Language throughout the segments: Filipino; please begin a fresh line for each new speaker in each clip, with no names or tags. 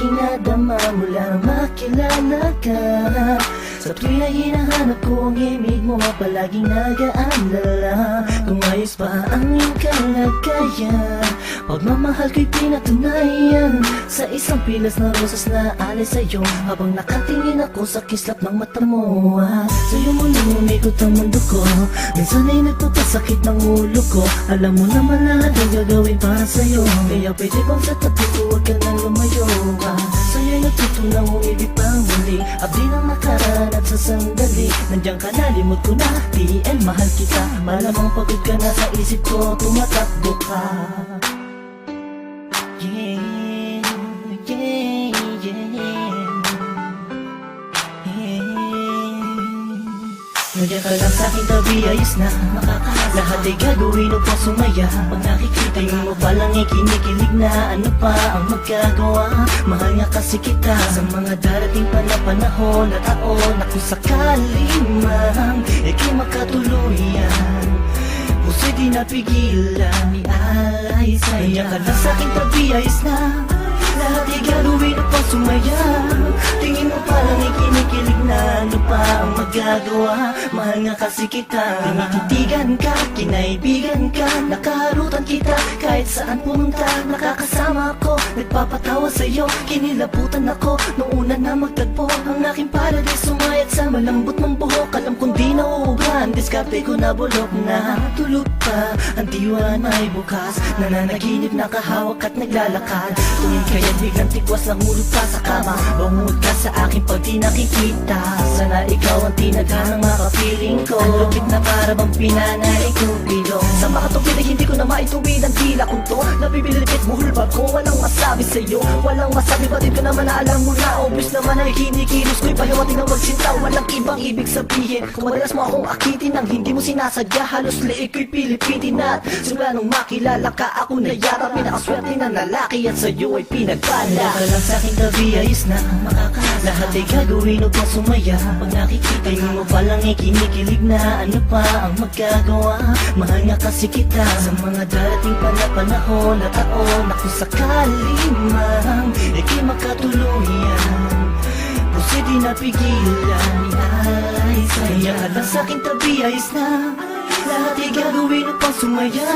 aking nadama mula makilala ka. Sa tuwing na hinahanap ko ang himig mo, palaging nag-aalala kung ayos pa ang iyong kalagayan. Pagmamahal ko'y pinatunayan sa isang pilas na rosas na alay sa'yo, habang nakatingin ako sa kislap ng mata mo. Sa'yo mo nung umikot ang mundo ko, minsan ay nagpapasakit ng ulo ko. Alam mo naman lahat ang gagawin para sa'yo, kaya pwede bang sa tabi ko huwag ka nang lumayo. Sa'yo'y natutunang umibig pang muli, abdi ng nakaraan at sa sandali. Nandiyan ka na, limot ko na, TN mahal kita. Malamang pagod ka na sa isip ko, tumatakbo ka. Yeah, yeah, yeah, yeah. Nandiyan ka lang sa'king tabi, ayos na lahat ay gagawin upang sumaya. Pag nakikita mo palang kinikilig na, ano pa ang magagawa? Mahal nga kasi kita sa mga darating pa na panahon at taon, na kung sakali man ika'y makatuluyan, puso'y di napigilan ialay sa'yo. Nandiyan ka lang sa'king tabi, ayos na lahat ay gagawin upang sumaya. Tingin mo parang kinikilig na, ano pa ang magagawa? Mahal nga kasi kita, tinititigan ka, kinaibigan ka, nakaharutan kita kahit saan pumunta. Nakakasama ako, nagpapatawa sa'yo, kinilabutan ako nung una na magtagpo. Ang aking paradis sumayat sa malambot mong buhok. Alam kong di nauuban, diskarte ko na bulok na. Tulog pa, ang diwa na ay bukas, nananaginip, nakahawak at naglalakad. Tuwing kaya biglang tikwas ng hulog ka sa kama, bangod ka sa akin pag di nakikita. Sana ikaw ang tinaghanang makapiling ko, ang lupit na para bang pinanay ko bilong. Sa makatupid ay hindi ko na maituwid ang tila kong to. Nabibilipit buhol ba ko, walang masabi sa'yo, walang masabi, batid ko naman na alam mo na. Obvious naman ay kinikilos ko'y pahiwating ng magsinta, walang ibang ibig sabihin. Kung madalas mo akong akitin nang hindi mo sinasadya, halos liig ko'y pilipitin. At simula nung makilala ka, ako na yata pinakaswerte na lalaki, at sa'yo ay pinagpala. Wala ka lang sa'king tabi, ayos na lahat ay gagawin upang sumaya. Pag nakikita mo palang kinikilig na, ano pa ang magagawa? Mahal nga kasi kita sa mga darating pa na panahon at taon, na kung sakali man ika'y makatuluyan, puso'y di napigilan ialay sa'yo. Kaya ka lang sa'king tabi, ayos na lahat ay gagawin upang sumaya.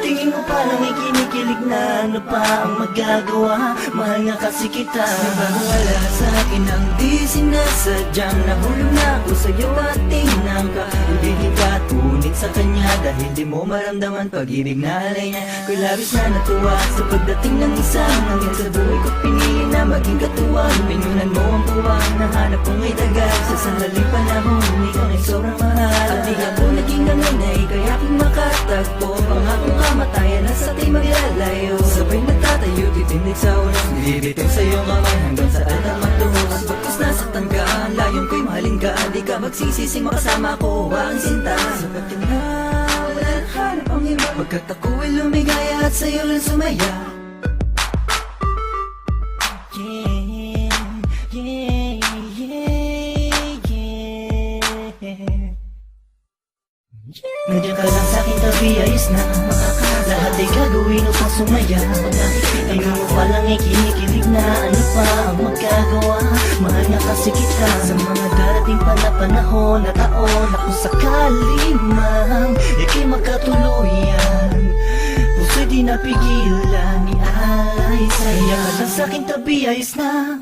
Tingin mo palang kinikilig na, ano pa ang magagawa? Mahal nga kasi kita.
Nagbahala sa'kin ang di sinasadyang, nahulog na ako sa'yo at tinang ka. Hindi kita tunit sa kanya dahil di mo maramdaman pag-ibig na alay niya. Ko'y labis na natuwa sa pagdating ng isang hangin sa buhay ko, pinili na maging katuwang. Pinunan mo ang puwang, nahanap kong may tagal sa sandaling panahon, ikaw ay sobrang mahal. At di ako naging nanganay, kaya aking makatagpo, pangakong kamatayan na sa ating maglalayo. Sabay nagtatayo, titindig sa ulang, nilibitong sa iyong kamay hanggang sa altar matuhos. Bagkus nasaktan ka, layong ko'y mahalin ka, di ka magsisising makasama ko ang sinta. Sapatin na wala nang hanap ang iba, pagkat ako'y lumigaya at sa'yo lang sumaya.
Nandiyan ka lang sa'king tabi, ayos na lahat ay gagawin upang sumaya. Pag nakikita mo palang kinikilig na, ano pa ang magagawa? Mahal nga kasi kita sa mga darating pa na panahon at taon, na kung sakali man ika'y makatuluyan, puso'y di napigilan ialay sa'yo. Kaya ka lang sa'king tabi, ayos na